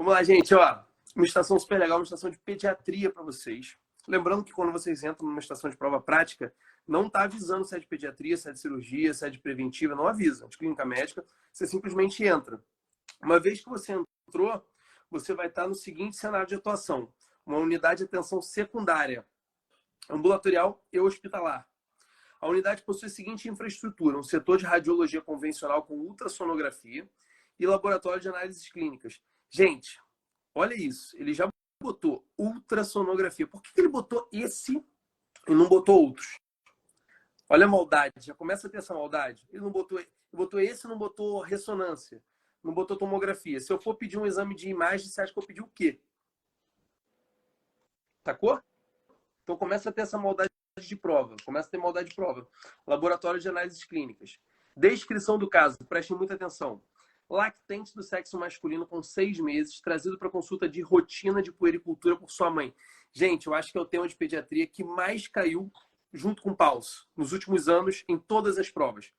Vamos lá, gente, ó. Uma estação super legal, uma estação de pediatria para vocês. Lembrando que quando vocês entram numa estação de prova prática, não está avisando se é de pediatria, se é de cirurgia, se é de preventiva, não avisa. De clínica médica, você simplesmente entra. Uma vez que você entrou, você vai estar no seguinte cenário de atuação. Uma unidade de atenção secundária, ambulatorial e hospitalar. A unidade possui a seguinte infraestrutura: um setor de radiologia convencional com ultrassonografia e laboratório de análises clínicas. Gente, olha isso. Ele já botou ultrassonografia. Por que ele botou esse e não botou outros? Olha a maldade. Já começa a ter essa maldade. Ele não botou esse e não botou ressonância. Não botou tomografia. Se eu for pedir um exame de imagem, você acha que eu pedi o quê? Sacou? Então começa a ter essa maldade de prova. Começa a ter maldade de prova. Laboratório de análises clínicas. Descrição do caso. Prestem muita atenção. Lactente do sexo masculino com 6 meses, trazido para consulta de rotina de puericultura por sua mãe. Gente, eu acho que é o tema de pediatria que mais caiu junto com o PAUS nos últimos anos em todas as provas.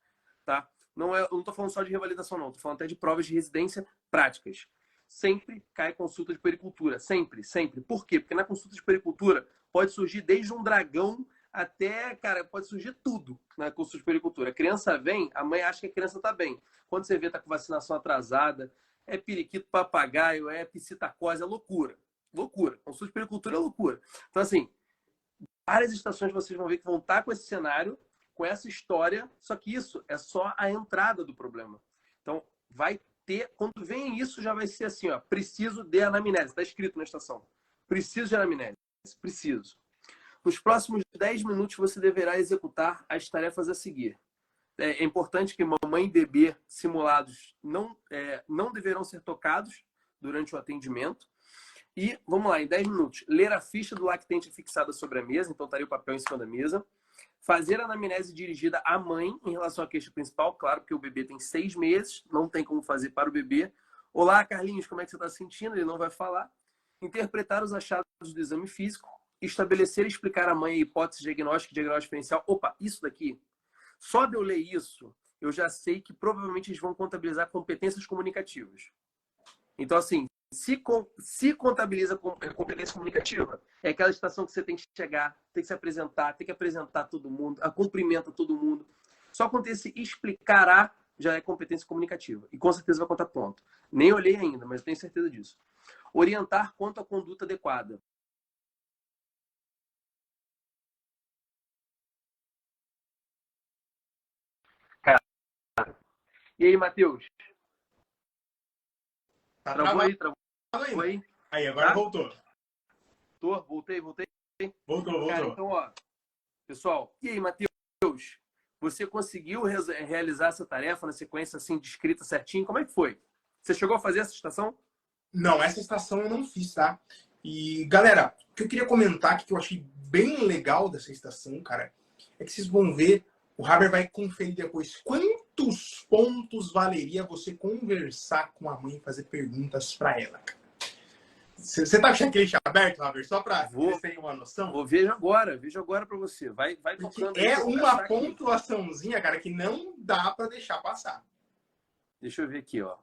Tá? Eu não estou falando só de revalidação, não. Estou falando até de provas de residência práticas. Sempre cai consulta de puericultura. Sempre, sempre. Por quê? Porque na consulta de puericultura pode surgir desde um dragão até, cara, pode surgir tudo na consulta de puericultura. A criança vem, a mãe acha que a criança está bem. Quando você vê, está com vacinação atrasada, é periquito papagaio, é psitacose, é loucura. Loucura. Consulta de puericultura é loucura. Então, assim, várias estações vocês vão ver que vão estar com esse cenário, com essa história, só que isso é só a entrada do problema. Então, vai ter, quando vem isso, já vai ser assim, ó, preciso de anamnese. Está escrito na estação. Preciso de anamnese. Preciso. Nos próximos 10 minutos, você deverá executar as tarefas a seguir. É importante que mamãe e bebê simulados não deverão ser tocados durante o atendimento. E, vamos lá, em 10 minutos, ler a ficha do lactente fixada sobre a mesa, então estaria o papel em cima da mesa. Fazer a anamnese dirigida à mãe em relação à queixa principal, claro, porque o bebê tem 6 meses, não tem como fazer para o bebê. Olá, Carlinhos, como é que você está se sentindo? Ele não vai falar. Interpretar os achados do exame físico. Estabelecer e explicar à mãe a hipótese diagnóstica e diagnóstico diferencial. Opa, isso daqui, só de eu ler isso, eu já sei que provavelmente eles vão contabilizar competências comunicativas. Então, assim, se contabiliza competência comunicativa, é aquela estação que você tem que chegar, tem que se apresentar, tem que apresentar todo mundo, cumprimenta todo mundo. Só quando esse explicará já é competência comunicativa. E com certeza vai contar ponto. Nem olhei ainda, mas tenho certeza disso. Orientar quanto à conduta adequada. E aí, Matheus? Tá Travou travado aí, travou aí. aí, agora Tá? voltou. Voltei. Voltou. Cara, então, ó, pessoal, e aí, Matheus? Você conseguiu realizar essa tarefa na sequência assim, descrita certinho? Como é que foi? Você chegou a fazer essa estação? Não, essa estação eu não fiz, tá? E, galera, o que eu queria comentar aqui, que eu achei bem legal dessa estação, cara, é que vocês vão ver, o Haber vai conferir depois quantos pontos valeria você conversar com a mãe e fazer perguntas para ela, cara. Você tá com o checklist aberto, Haber? Só para vocês terem uma noção? Vejo agora para você. Vai tocando aí. É uma pontuaçãozinha, cara, que não dá para deixar passar. Deixa eu ver aqui, ó.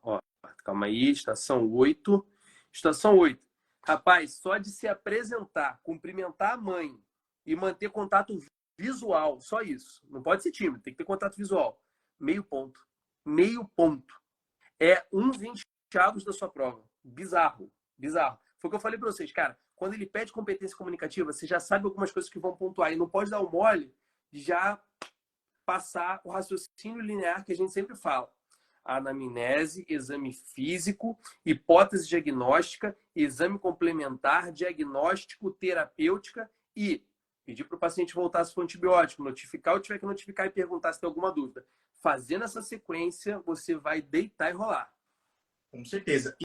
Calma aí, estação 8. Estação 8. Rapaz, só de se apresentar, cumprimentar a mãe e manter contato visual, só isso. Não pode ser tímido, tem que ter contato visual. Meio ponto. Meio ponto. É 1/20 da sua prova. Bizarro. Foi o que eu falei para vocês, cara. Quando ele pede competência comunicativa, você já sabe algumas coisas que vão pontuar. E não pode dar o mole de já passar o raciocínio linear que a gente sempre fala. Anamnese, exame físico, hipótese diagnóstica, exame complementar, diagnóstico, terapêutica e pedir para o paciente voltar se for antibiótico, notificar ou tiver que notificar e perguntar se tem alguma dúvida. Fazendo essa sequência, você vai deitar e rolar. Com certeza.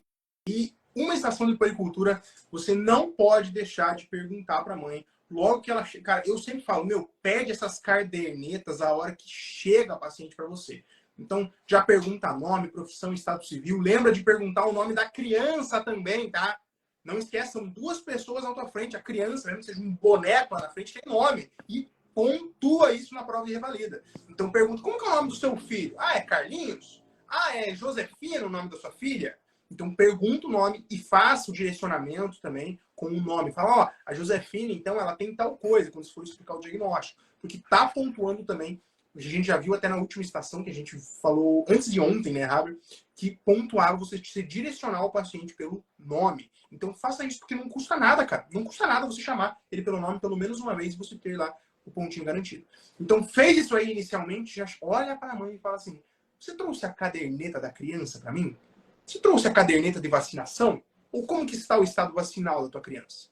E uma estação de puericultura, você não pode deixar de perguntar para a mãe. Logo que ela chega, cara, eu sempre falo, pede essas cadernetas a hora que chega a paciente para você. Então, já pergunta nome, profissão, estado civil. Lembra de perguntar o nome da criança também, tá? Não esqueça, são 2 pessoas na tua frente. A criança, mesmo que seja um boneco lá na frente, tem nome. E pontua isso na prova e revalida. Então, pergunta, como que é o nome do seu filho? Ah, é Carlinhos? Ah, é Josefina o nome da sua filha? Então, pergunta o nome e faça o direcionamento também com o nome. Fala, ó, a Josefina, então, ela tem tal coisa, quando você for explicar o diagnóstico. Porque tá pontuando também, a gente já viu até na última estação, que a gente falou antes de ontem, né, Raber, que pontuava você direcionar o paciente pelo nome. Então, faça isso, porque não custa nada, cara. Não custa nada você chamar ele pelo nome pelo menos uma vez e você ter lá o pontinho garantido. Então, fez isso aí inicialmente, já olha para a mãe e fala assim, você trouxe a caderneta da criança para mim? Você trouxe a caderneta de vacinação? Ou como que está o estado vacinal da tua criança?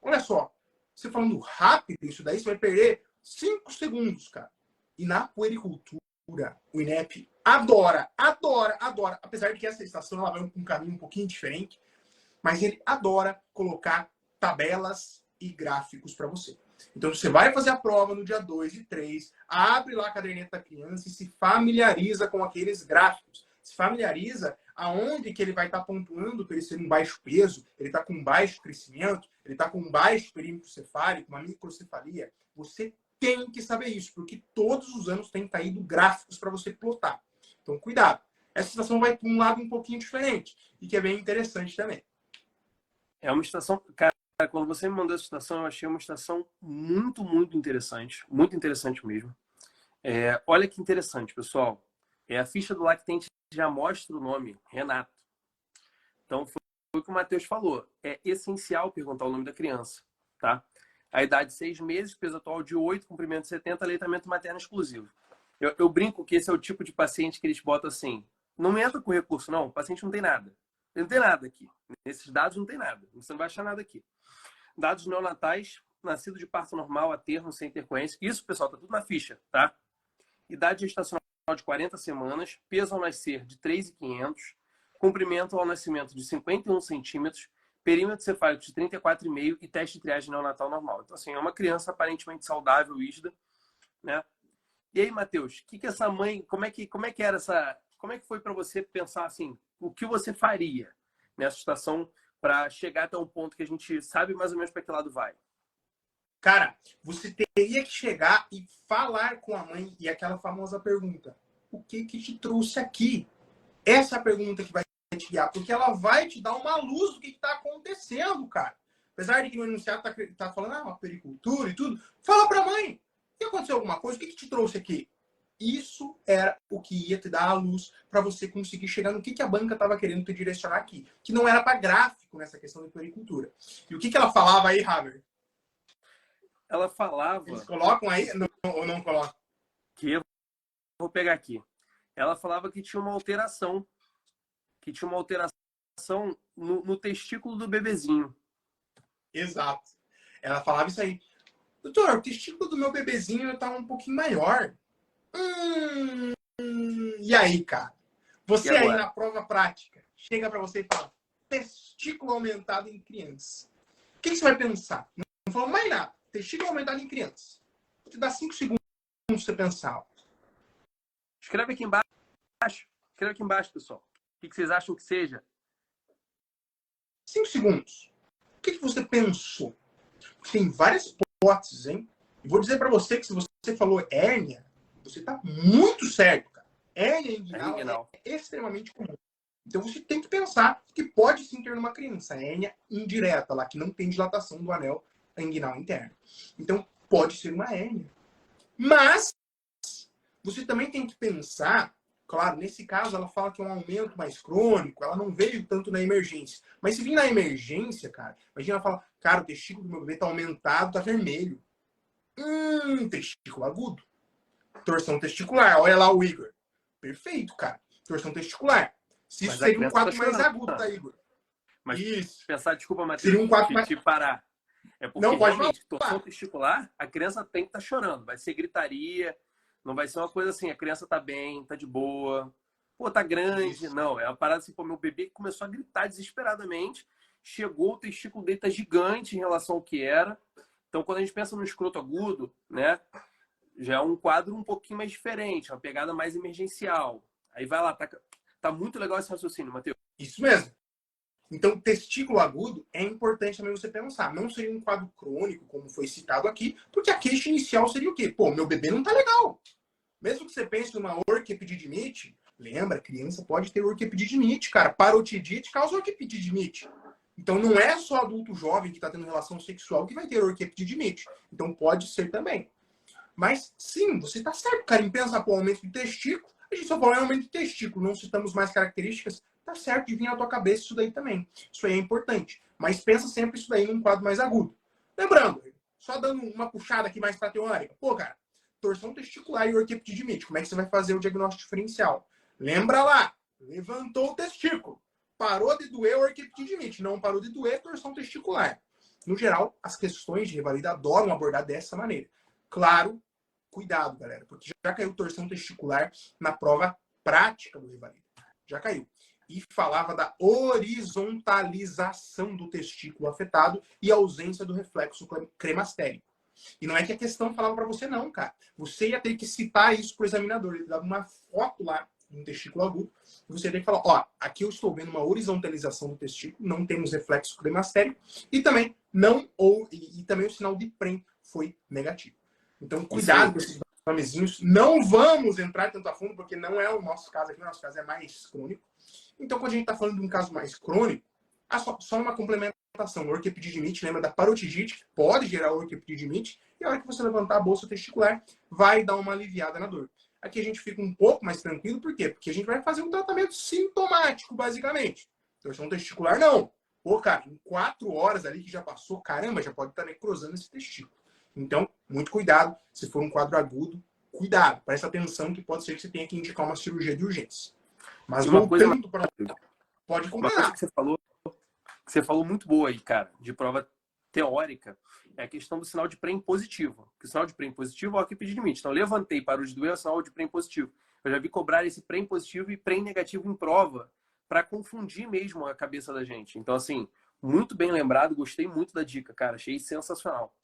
Olha só, você falando rápido isso daí, você vai perder 5 segundos, cara. E na puericultura, o INEP adora, adora, adora. Apesar de que essa estação ela vai um caminho um pouquinho diferente, mas ele adora colocar tabelas e gráficos para você. Então, você vai fazer a prova no dia 2 e 3, abre lá a caderneta da criança e se familiariza com aqueles gráficos. Se familiariza aonde que ele vai estar pontuando para ele ser um baixo peso, ele está com baixo crescimento, ele está com baixo perímetro cefálico, uma microcefalia. Você tem que saber isso, porque todos os anos tem caído gráficos para você plotar. Então, cuidado. Essa estação vai para um lado um pouquinho diferente e que é bem interessante também. É uma estação... Cara, quando você me mandou essa estação, eu achei uma estação muito, muito interessante. Muito interessante mesmo. Olha que interessante, pessoal. A ficha do lactente já mostra o nome, Renato. Então, foi o que o Matheus falou. É essencial perguntar o nome da criança, tá? A idade 6 meses, peso atual de 8, comprimento 70, aleitamento materno exclusivo. Eu brinco que esse é o tipo de paciente que eles botam assim, não entra com recurso, não, o paciente não tem nada. Ele não tem nada aqui. Nesses dados não tem nada. Você não vai achar nada aqui. Dados neonatais, nascido de parto normal a termo, sem intercorrência. Isso, pessoal, tá tudo na ficha, tá? Idade gestacional de 40 semanas, peso ao nascer de 3.500, comprimento ao nascimento de 51 centímetros, perímetro cefálico de 34,5 e teste de triagem neonatal normal. Então, assim, é uma criança aparentemente saudável, rígida, né? E aí, Matheus, que essa mãe, como é que era essa, como é que foi para você pensar assim, o que você faria nessa situação para chegar até um ponto que a gente sabe mais ou menos para que lado vai? Cara, você teria que chegar e falar com a mãe e aquela famosa pergunta: o que te trouxe aqui? Essa é a pergunta que vai te guiar, porque ela vai te dar uma luz do que está acontecendo, cara. Apesar de que no enunciado tá falando uma pericultura e tudo, fala pra mãe. Se aconteceu alguma coisa, o que te trouxe aqui? Isso era o que ia te dar a luz para você conseguir chegar no que a banca estava querendo te direcionar aqui. Que não era para gráfico nessa questão de pericultura. E o que ela falava aí, Haber? Ela falava... Eles colocam aí ou não colocam? Que eu vou pegar aqui. Ela falava que tinha uma alteração. Que tinha uma alteração no testículo do bebezinho. Exato. Ela falava isso aí. Doutor, o testículo do meu bebezinho está um pouquinho maior. E aí, cara? Você aí na prova prática, chega para você e fala, testículo aumentado em criança. O que você vai pensar? Não falou mais nada. Testículo aumentado em criança. Vou te dar 5 segundos para você pensar. Escreve aqui embaixo. Escreve aqui embaixo, pessoal. O que vocês acham que seja? 5 segundos. O que você pensou? Tem várias hipóteses, hein? E vou dizer para você que se você falou hérnia, você tá muito certo, cara. Hérnia inguinal é extremamente comum. Então você tem que pensar que pode sim ter numa criança hérnia indireta, lá que não tem dilatação do anel inguinal interno. Então pode ser uma hérnia. Mas você também tem que pensar, claro, nesse caso ela fala que é um aumento mais crônico, ela não veio tanto na emergência. Mas se vir na emergência, cara, imagina ela fala, cara, o testículo do meu bebê tá aumentado, tá vermelho. Testículo agudo. Torção testicular. Olha lá o Igor. Perfeito, cara. Torção testicular. Se isso seria um quadro mais agudo, tá, Igor? Mas isso. Pensar, desculpa, Matheus, seria um quadro mais... te parar. É porque não, pode realmente, torção testicular, a criança tem que estar chorando. Vai ser gritaria, não vai ser uma coisa assim, a criança tá bem, tá de boa. Pô, tá grande. Isso. Não, é uma parada assim, pô, meu bebê começou a gritar desesperadamente. Chegou, o testículo dele tá gigante em relação ao que era. Então, quando a gente pensa no escroto agudo, né, já é um quadro um pouquinho mais diferente, uma pegada mais emergencial. Aí vai lá, tá muito legal esse raciocínio, Matheus. Isso mesmo. Então, testículo agudo é importante também você pensar. Não seria um quadro crônico, como foi citado aqui, porque a queixa inicial seria o quê? Pô, meu bebê não tá legal. Mesmo que você pense numa orquiepididimite, Lembra, criança pode ter orquiepididimite, cara. Parotidite causa orquiepididimite. Então não é só adulto jovem que está tendo relação sexual que vai ter orquiepididimite. Então pode ser também. Mas sim, você está certo, cara, em pensar por aumento de testículo. A gente só falou em aumento de testículo, não citamos mais características. Tá certo de vir na tua cabeça isso daí também. Isso aí é importante. Mas pensa sempre isso daí num quadro mais agudo. Lembrando, só dando uma puxada aqui mais pra teórica. Pô, cara, torção testicular e orquiepididimite. Como é que você vai fazer o diagnóstico diferencial? Lembra lá, levantou o testículo. Parou de doer orquiepididimite. Não parou de doer torção testicular. No geral, as questões de revalida adoram abordar dessa maneira. Claro, cuidado, galera, porque já caiu torção testicular na prova prática do revalida. Já caiu. E falava da horizontalização do testículo afetado e ausência do reflexo cremastélico. E não é que a questão falava para você não, cara. Você ia ter que citar isso pro examinador. Ele dava uma foto lá no testículo agudo e você tem que falar, ó, aqui eu estou vendo uma horizontalização do testículo, não temos reflexo cremastélico e também também o sinal de PREM foi negativo. Então, cuidado com esses nomezinhos. Não vamos entrar tanto a fundo, porque não é o nosso caso aqui. O nosso caso é mais crônico. Então, quando a gente está falando de um caso mais crônico, só uma complementação. Orquiepididimite, lembra da parotidite, que pode gerar orquiepididimite, e a hora que você levantar a bolsa testicular, vai dar uma aliviada na dor. Aqui a gente fica um pouco mais tranquilo, por quê? Porque a gente vai fazer um tratamento sintomático, basicamente. Torção testicular, não. Pô, cara, em 4 horas ali que já passou, caramba, já pode estar necrosando esse testículo. Então, muito cuidado. Se for um quadro agudo, cuidado. Presta atenção que pode ser que você tenha que indicar uma cirurgia de urgência. Mas uma coisa pode uma coisa que você falou muito boa aí, cara, de prova teórica, é a questão do sinal de PREM positivo. O sinal de PREM positivo é o orquiepididimite. Então, levantei, parou de doer, é o sinal de PREM positivo. Eu já vi cobrar esse PREM positivo e PREM negativo em prova para confundir mesmo a cabeça da gente. Então, assim, muito bem lembrado, gostei muito da dica, cara, achei sensacional.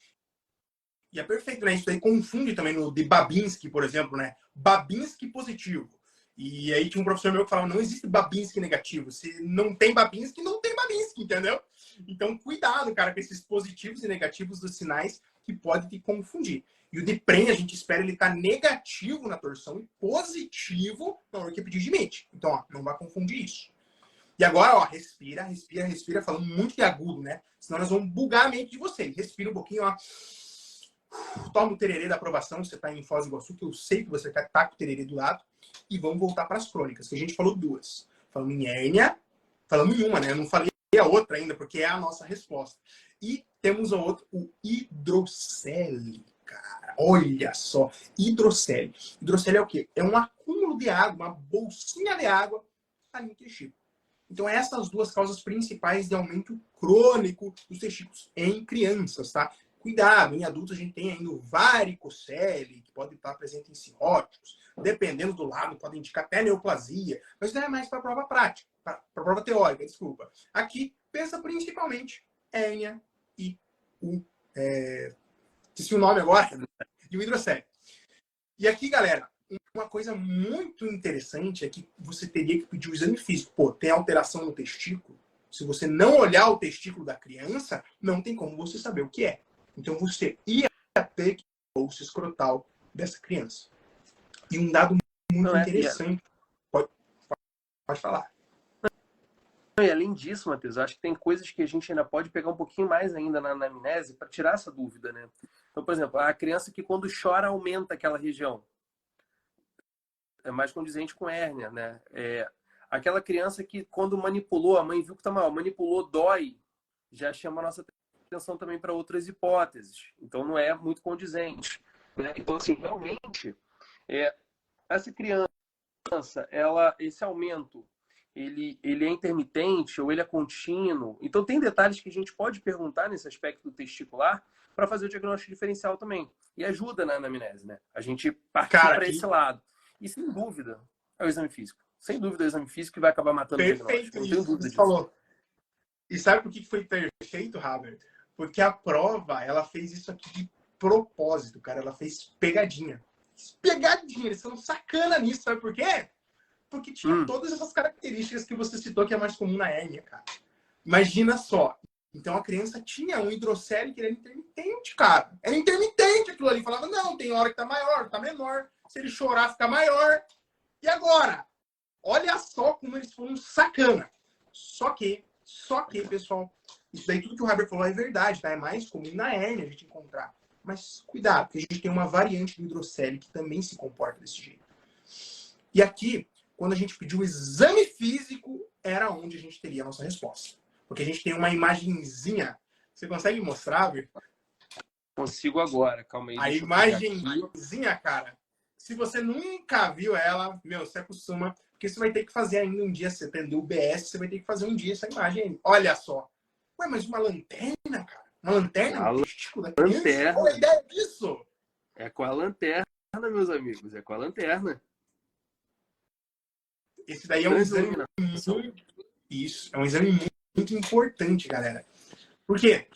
E é perfeito, né? Isso aí confunde também no de Babinski, por exemplo, né? Babinski positivo. E aí tinha um professor meu que falava, não existe Babinski negativo. Se não tem Babinski, não tem Babinski, entendeu? Então, cuidado, cara, com esses positivos e negativos dos sinais que pode te confundir. E o de PREM, a gente espera ele estar negativo na torção e positivo na orquiepididimite. Então, ó, não vai confundir isso. E agora, ó, respira, respira, respira, falando muito de agudo, né? Senão nós vamos bugar a mente de vocês. Respira um pouquinho, ó. Toma o tererê da aprovação, você está em Foz do Iguaçu, que eu sei que você está com o tererê do lado. E vamos voltar para as crônicas, que a gente falou duas. Falamos em hérnia, falamos em uma, né? Eu não falei a outra ainda, porque é a nossa resposta. E temos a outra, o hidrocele, cara. Olha só, hidrocele. Hidrocele é o quê? É um acúmulo de água, uma bolsinha de água ali no testículo. Então, essas duas causas principais de aumento crônico dos testículos em crianças, tá? Cuidado, em adultos a gente tem ainda o varicocele, que pode estar presente em cirróticos. Dependendo do lado, pode indicar até neoplasia. Mas não é mais para a prova prática, para a prova teórica, desculpa. Aqui, pensa principalmente hérnia e esqueci o nome agora, e o hidrocele. E aqui, galera, uma coisa muito interessante é que você teria que pedir o exame físico. Pô, tem alteração no testículo? Se você não olhar o testículo da criança, não tem como você saber o que é. Então, você ia ter que ir a bolsa escrotal dessa criança. E um dado muito interessante. Pode falar. E além disso, Matheus, acho que tem coisas que a gente ainda pode pegar um pouquinho mais ainda na anamnese para tirar essa dúvida, né? Então, por exemplo, a criança que quando chora aumenta aquela região. É mais condizente com hérnia, né? Aquela criança que quando manipulou, a mãe viu que tá mal, manipulou, dói, já chama a nossa atenção também para outras hipóteses. Então, não é muito condizente. Né? Então, assim, realmente, essa criança, esse aumento, ele é intermitente ou ele é contínuo. Então, tem detalhes que a gente pode perguntar nesse aspecto do testicular para fazer o diagnóstico diferencial também. E ajuda na anamnese, né? A gente partir para esse lado. E, sem dúvida, é o exame físico. Sem dúvida, é o exame físico que vai acabar matando o diagnóstico. Não tenho dúvida disso. Falou. E sabe por que foi perfeito, Haber? Porque a prova, ela fez isso aqui de propósito, cara. Ela fez pegadinha. Pegadinha. Eles são sacana nisso. Sabe por quê? Porque tinha todas essas características que você citou que é mais comum na hérnia, cara. Imagina só. Então, a criança tinha um hidrocele que era intermitente, cara. Era intermitente aquilo ali. Falava, não, tem hora que tá maior, tá menor. Se ele chorar, fica maior. E agora? Olha só como eles foram sacana. Só que, pessoal, isso daí tudo que o Herbert falou é verdade, tá? É mais comum na hérnia a gente encontrar. Mas cuidado, porque a gente tem uma variante do hidrocele que também se comporta desse jeito. E aqui, quando a gente pediu o exame físico, era onde a gente teria a nossa resposta. Porque a gente tem uma imagenzinha. Você consegue mostrar, Herbert? Consigo agora, calma aí. A imagenzinha, cara. Se você nunca viu ela, meu, se acostuma. Porque você vai ter que fazer ainda um dia, você aprendeu o BS, você vai ter que fazer um dia essa imagem. Olha só. Ué, mas uma lanterna, cara? Uma lanterna no testículo da criança? Qual é a ideia disso? É com a lanterna, meus amigos. É com a lanterna. Esse daí é um exame muito... Isso, é um exame muito importante, galera. Por quê?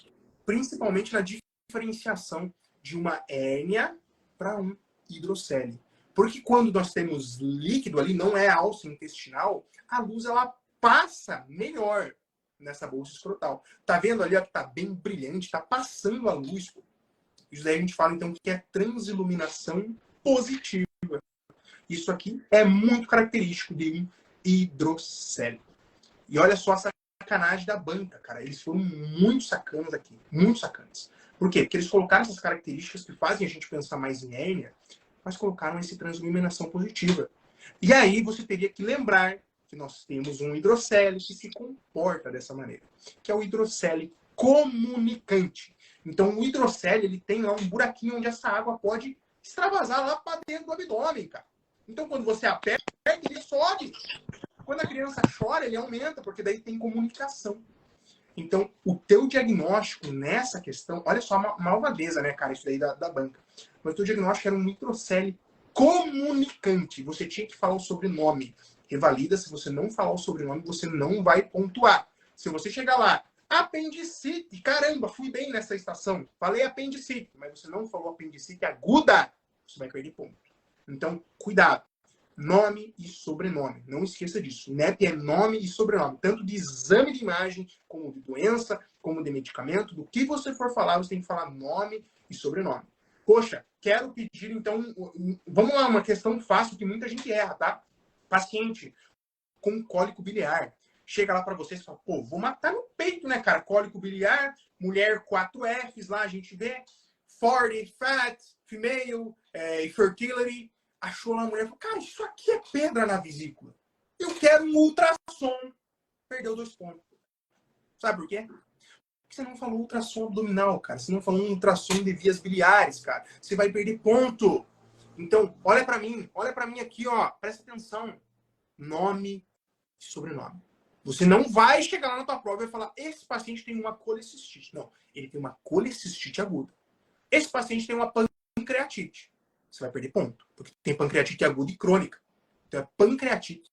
Principalmente na diferenciação de uma hérnia para um hidrocele. Porque quando nós temos líquido ali, não é alça intestinal, a luz ela passa melhor nessa bolsa escrotal. Tá vendo ali ó, que tá bem brilhante, tá passando a luz. Pô. Isso daí a gente fala então que é transiluminação positiva. Isso aqui é muito característico de um hidrocele. E olha só a sacanagem da banca, cara. Eles foram muito sacanas aqui. Muito sacanas. Por quê? Porque eles colocaram essas características que fazem a gente pensar mais em hérnia, mas colocaram esse transiluminação positiva. E aí você teria que lembrar que nós temos um hidrocele que se comporta dessa maneira, que é o hidrocele comunicante. Então o hidrocele ele tem lá um buraquinho onde essa água pode extravasar lá para dentro do abdômen, cara. Então quando você aperta, ele sobe. Quando a criança chora, ele aumenta, porque daí tem comunicação. Então, o teu diagnóstico nessa questão... Olha só a malvadeza, né, cara? Isso daí da banca. Mas o teu diagnóstico era um hidrocele comunicante. Você tinha que falar o sobrenome. Revalida, se você não falar o sobrenome, você não vai pontuar. Se você chegar lá, apendicite, caramba, fui bem nessa estação. Falei apendicite, mas você não falou apendicite aguda, você vai perder ponto. Então, cuidado. Nome e sobrenome. Não esqueça disso. NEP é nome e sobrenome. Tanto de exame de imagem, como de doença, como de medicamento. Do que você for falar, você tem que falar nome e sobrenome. Poxa, quero pedir, então... Vamos lá, uma questão fácil que muita gente erra, tá? Paciente com cólico biliar. Chega lá pra vocês e fala, pô, vou matar no peito, né, cara? Cólico biliar, mulher 4Fs, lá a gente vê. 40, fat, female, infertility... Achou lá a mulher e falou, cara, isso aqui é pedra na vesícula. Eu quero um ultrassom. Perdeu 2 pontos. Sabe por quê? Porque você não falou ultrassom abdominal, cara. Você não falou um ultrassom de vias biliares, cara. Você vai perder ponto. Então, olha pra mim aqui, ó. Presta atenção. Nome e sobrenome. Você não vai chegar lá na tua prova e falar, esse paciente tem uma colecistite. Não, ele tem uma colecistite aguda. Esse paciente tem uma pancreatite. Você vai perder ponto. Porque tem pancreatite aguda e crônica. Então é pancreatite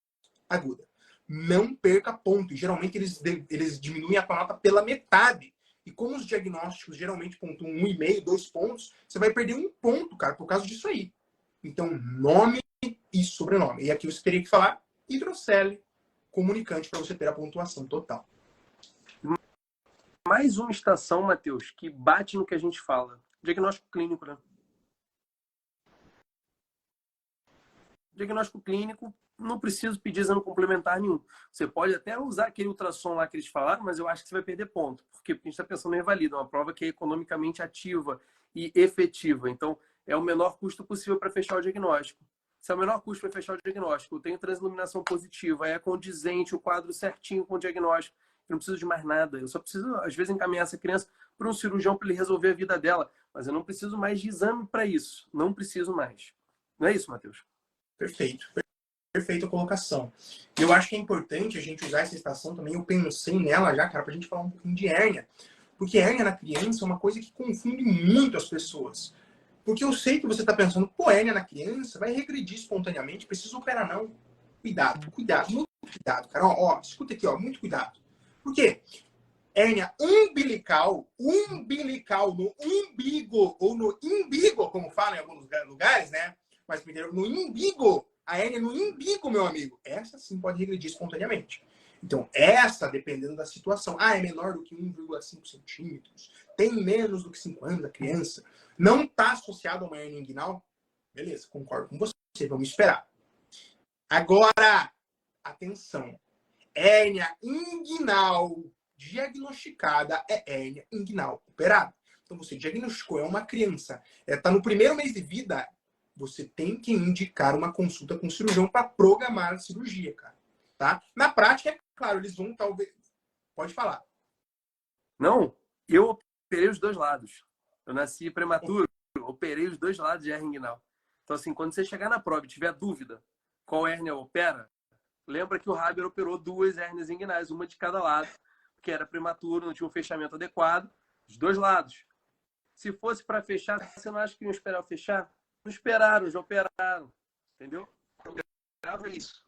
aguda. Não perca ponto. E geralmente eles diminuem a tua nota pela metade. E como os diagnósticos geralmente pontuam 1,5, 2 pontos, você vai perder 1 ponto, cara, por causa disso aí. Então, nome e sobrenome. E aqui você teria que falar hidrocele comunicante para você ter a pontuação total. Mais uma estação, Matheus, que bate no que a gente fala. Diagnóstico clínico, né? Diagnóstico clínico, não preciso pedir exame complementar nenhum. Você pode até usar aquele ultrassom lá que eles falaram, mas eu acho que você vai perder ponto. Por quê? Porque a gente está pensando em revalida, uma prova que é economicamente ativa e efetiva. Então, é o menor custo possível para fechar o diagnóstico. Se é o menor custo para fechar o diagnóstico, eu tenho transiluminação positiva, é condizente, o quadro certinho com o diagnóstico, eu não preciso de mais nada. Eu só preciso, às vezes, encaminhar essa criança para um cirurgião para ele resolver a vida dela. Mas eu não preciso mais de exame para isso. Não preciso mais. Não é isso, Matheus? Perfeito. Perfeita colocação. Eu acho que é importante a gente usar essa estação também. Eu pensei nela já, cara, pra gente falar um pouquinho de hérnia. Porque hérnia na criança é uma coisa que confunde muito as pessoas. Porque eu sei que você tá pensando, pô, hérnia na criança vai regredir espontaneamente, precisa operar não. Cuidado, cuidado, muito cuidado, cara. Ó, escuta aqui, ó, muito cuidado. Por quê? Hérnia umbilical no umbigo, ou no imbigo, como falam em alguns lugares, né? Mas primeiro, no imbigo, a hérnia no imbigo, meu amigo, essa sim pode regredir espontaneamente. Então, essa, dependendo da situação, é menor do que 1,5 centímetros, tem menos do que 5 anos a criança, não está associado a uma hérnia inguinal, beleza, concordo com você, vamos esperar. Agora, atenção, hérnia inguinal diagnosticada é hérnia inguinal operada. Então, você diagnosticou, é uma criança, está no primeiro mês de vida, você tem que indicar uma consulta com o cirurgião para programar a cirurgia, cara. Tá? Na prática, é claro, eles vão talvez... Pode falar. Não, eu operei os dois lados. Eu nasci prematuro, operei os dois lados de hérnia inguinal. Então, assim, quando você chegar na prova e tiver dúvida qual hérnia opera, lembra que o Haber operou 2 hérnias inguinais, uma de cada lado, porque era prematuro, não tinha um fechamento adequado, dos dois lados. Se fosse para fechar, você não acha que iam esperar eu fechar? Não esperaram, já operaram. Entendeu? Então, grava isso.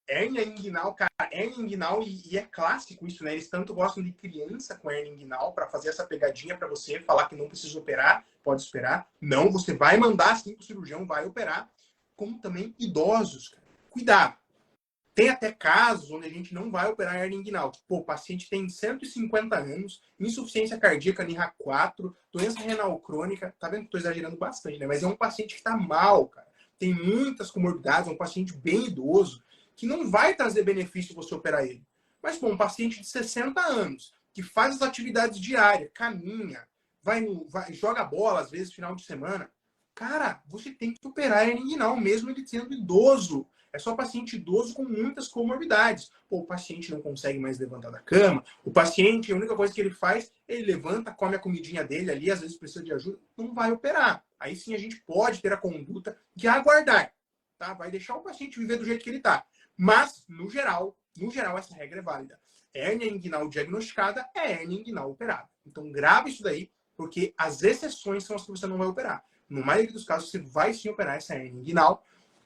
Hérnia inguinal, cara, hérnia inguinal, e é clássico isso, né? Eles tanto gostam de criança com hérnia inguinal para fazer essa pegadinha para você, falar que não precisa operar, pode esperar. Não, você vai mandar sim pro cirurgião, vai operar. Como também idosos, cara. Cuidado. Tem até casos onde a gente não vai operar hérnia inguinal. Pô, o paciente tem 150 anos, insuficiência cardíaca NIRA4, doença renal crônica. Tá vendo que tô exagerando bastante, né? Mas é um paciente que tá mal, cara. Tem muitas comorbidades, é um paciente bem idoso, que não vai trazer benefício você operar ele. Mas, pô, um paciente de 60 anos, que faz as atividades diárias, caminha, joga bola, às vezes, final de semana. Cara, você tem que operar hérnia inguinal, mesmo ele sendo idoso. É só paciente idoso com muitas comorbidades. Pô, o paciente não consegue mais levantar da cama. O paciente, a única coisa que ele faz, ele levanta, come a comidinha dele ali, às vezes precisa de ajuda, não vai operar. Aí sim a gente pode ter a conduta de aguardar. Tá? Vai deixar o paciente viver do jeito que ele está. Mas, no geral, essa regra é válida. Hérnia inguinal diagnosticada é hérnia inguinal operada. Então, grave isso daí, porque as exceções são as que você não vai operar. No maioria dos casos, você vai sim operar essa hérnia inguinal.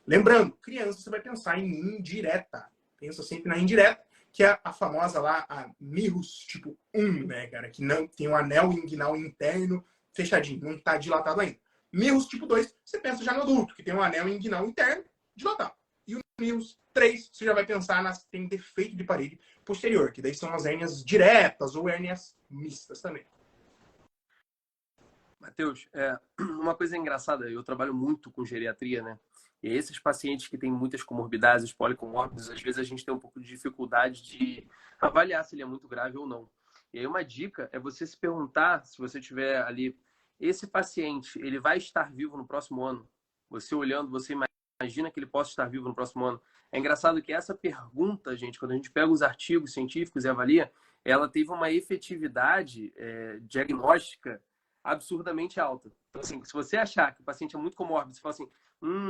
Lembrando, criança, você vai pensar em indireta. Pensa sempre na indireta, que é a famosa lá, a Mirus tipo 1, né, cara? Que não tem um anel inguinal interno fechadinho, não está dilatado ainda. Mirus tipo 2, você pensa já no adulto, que tem um anel inguinal interno dilatado. E o Mirus 3, você já vai pensar nas que tem defeito de parede posterior, que daí são as hérnias diretas ou hérnias mistas também. Matheus, uma coisa engraçada, eu trabalho muito com geriatria, né? E esses pacientes que têm muitas comorbidades, policomórbidos, às vezes a gente tem um pouco de dificuldade de avaliar se ele é muito grave ou não. E aí uma dica é você se perguntar, se você tiver ali, esse paciente, ele vai estar vivo no próximo ano? Você olhando, você imagina que ele possa estar vivo no próximo ano? É engraçado que essa pergunta, gente, quando a gente pega os artigos científicos e avalia, ela teve uma efetividade diagnóstica absurdamente alta. Então, assim, se você achar que o paciente é muito comórbido, você fala assim,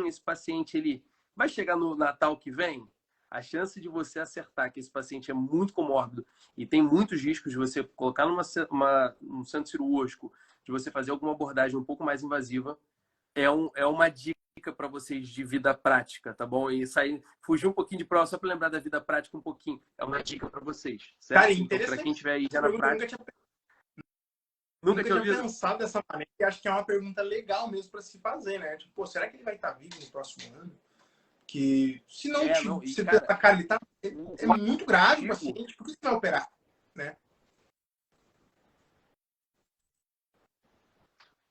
esse paciente ele vai chegar no Natal que vem, a chance de você acertar que esse paciente é muito comórbido e tem muitos riscos de você colocar num centro cirúrgico, de você fazer alguma abordagem um pouco mais invasiva, é uma dica para vocês de vida prática, tá bom? E fugir um pouquinho de prova, só para lembrar da vida prática um pouquinho. É uma dica para vocês, certo? Cara, então, para quem tiver aí já na prática... Nunca tinha pensado dessa maneira e acho que é uma pergunta legal mesmo para se fazer, né? Tipo, pô, será que ele vai estar vivo no próximo ano? Que se não, se cara, cara, ele tá, é muito grave o paciente, por que você vai operar? Né?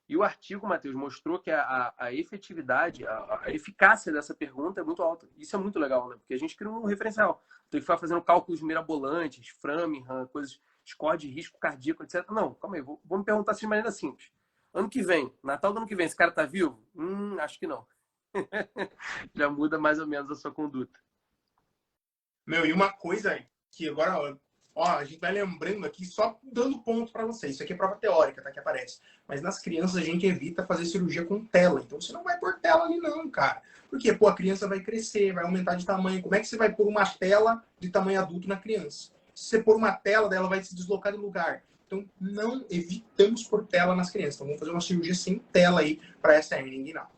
E o artigo, Matheus, mostrou que a efetividade, a eficácia dessa pergunta é muito alta. Isso é muito legal, né? Porque a gente cria um referencial. Tem que ficar fazendo cálculos mirabolantes, Framingham, coisas, score de risco cardíaco, etc. Não, calma aí, vou me perguntar assim de maneira simples. Ano que vem, Natal do ano que vem, esse cara tá vivo? Acho que não. Já muda mais ou menos a sua conduta. Meu, e uma coisa que agora, ó, a gente vai lembrando aqui, só dando ponto para vocês. Isso aqui é prova teórica, tá? Que aparece. Mas nas crianças a gente evita fazer cirurgia com tela. Então você não vai pôr tela ali, não, cara. Porque, pô, a criança vai crescer, vai aumentar de tamanho. Como é que você vai pôr uma tela de tamanho adulto na criança? Se você pôr uma tela dela, vai se deslocar de lugar. Então, não evitamos pôr tela nas crianças. Então, vamos fazer uma cirurgia sem tela aí para essa hérnia inguinal.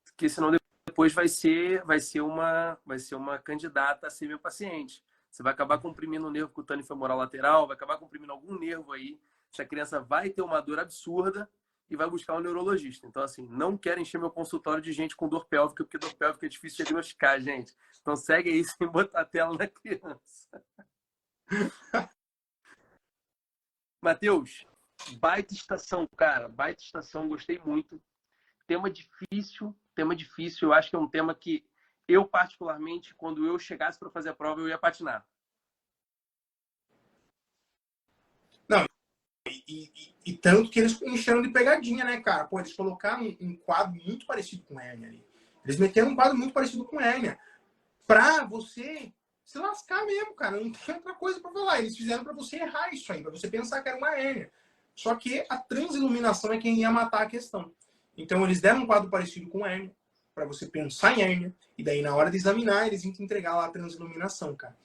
Porque senão depois vai ser uma candidata a ser meu paciente. Você vai acabar comprimindo o nervo cutâneo femoral lateral, vai acabar comprimindo algum nervo aí. Essa criança vai ter uma dor absurda e vai buscar um neurologista. Então, assim, não quero encher meu consultório de gente com dor pélvica, porque dor pélvica é difícil de diagnosticar, gente. Então, segue aí sem botar a tela na criança. Matheus, baita estação, cara. Baita estação, gostei muito. Tema difícil. Eu acho que é um tema que Eu, particularmente, quando eu chegasse para fazer a prova, eu ia patinar. Não, e tanto que eles encheram de pegadinha, né, cara? Pô, eles colocaram um quadro muito parecido com hérnia ali. Eles meteram um quadro muito parecido com hérnia. Pra você se lascar mesmo, cara. Não tem outra coisa pra falar. Eles fizeram pra você errar isso aí, pra você pensar que era uma hérnia. Só que a transiluminação é quem ia matar a questão. Então eles deram um quadro parecido com hérnia, pra você pensar em hérnia. E daí na hora de examinar, eles iam te entregar lá a transiluminação, cara.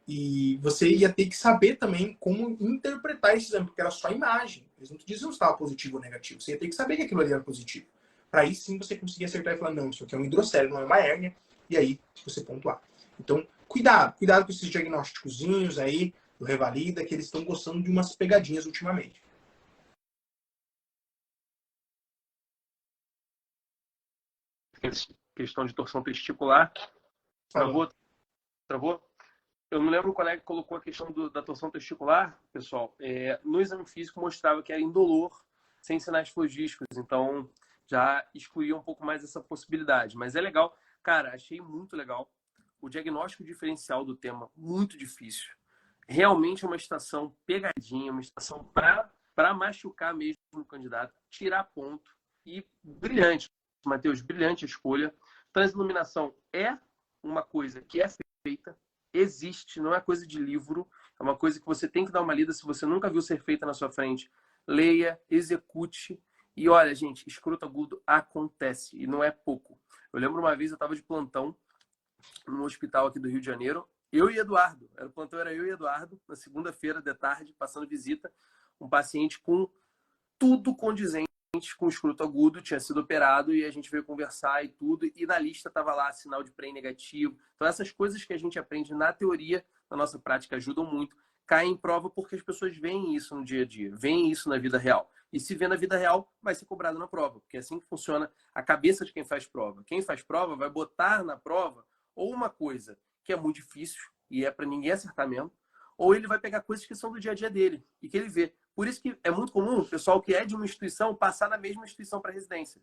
E você ia ter que saber também como interpretar esse exame, porque era só imagem. Eles não te diziam se estava positivo ou negativo. Você ia ter que saber que aquilo ali era positivo. Para aí sim você conseguir acertar e falar, não, isso aqui é um hidrocele, não é uma hérnia. E aí você pontuar. Então, cuidado com esses diagnósticozinhos aí do Revalida, que eles estão gostando de umas pegadinhas ultimamente. Questão de torção testicular. Travou? Travou? Eu não lembro qual é que colocou a questão da torção testicular, pessoal. No exame físico mostrava que era indolor, sem sinais flogísticos. Então, já excluía um pouco mais essa possibilidade. Mas é legal. Cara, achei muito legal. O diagnóstico diferencial do tema, muito difícil. Realmente é uma estação pegadinha, uma estação para machucar mesmo o candidato, tirar ponto. E brilhante, Matheus, brilhante a escolha. Transiluminação é uma coisa que é feita, existe, não é coisa de livro, é uma coisa que você tem que dar uma lida. Se você nunca viu ser feita na sua frente, leia, execute. E olha, gente, escroto agudo acontece, e não é pouco. Eu lembro uma vez, eu estava de plantão no hospital aqui do Rio de Janeiro, eu e Eduardo, o plantão era eu e Eduardo, na segunda-feira de tarde, passando visita, um paciente com tudo condizente com escroto agudo, tinha sido operado e a gente veio conversar e tudo, e na lista estava lá sinal de PREM negativo. Então essas coisas que a gente aprende na teoria, na nossa prática, ajudam muito, caem em prova porque as pessoas veem isso no dia a dia, veem isso na vida real. E se vê na vida real, vai ser cobrado na prova, porque é assim que funciona a cabeça de quem faz prova. Quem faz prova vai botar na prova ou uma coisa que é muito difícil e é para ninguém acertar mesmo, ou ele vai pegar coisas que são do dia a dia dele e que ele vê. Por isso que é muito comum o pessoal que é de uma instituição passar na mesma instituição para residência.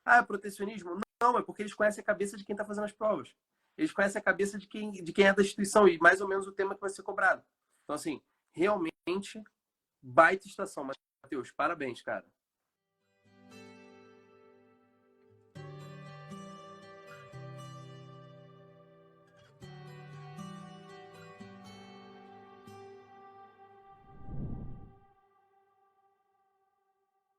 Ah, é protecionismo? Não, é porque eles conhecem a cabeça de quem está fazendo as provas. Eles conhecem a cabeça de quem é da instituição e mais ou menos o tema que vai ser cobrado. Então, assim, realmente, baita estação, Matheus. Parabéns, cara.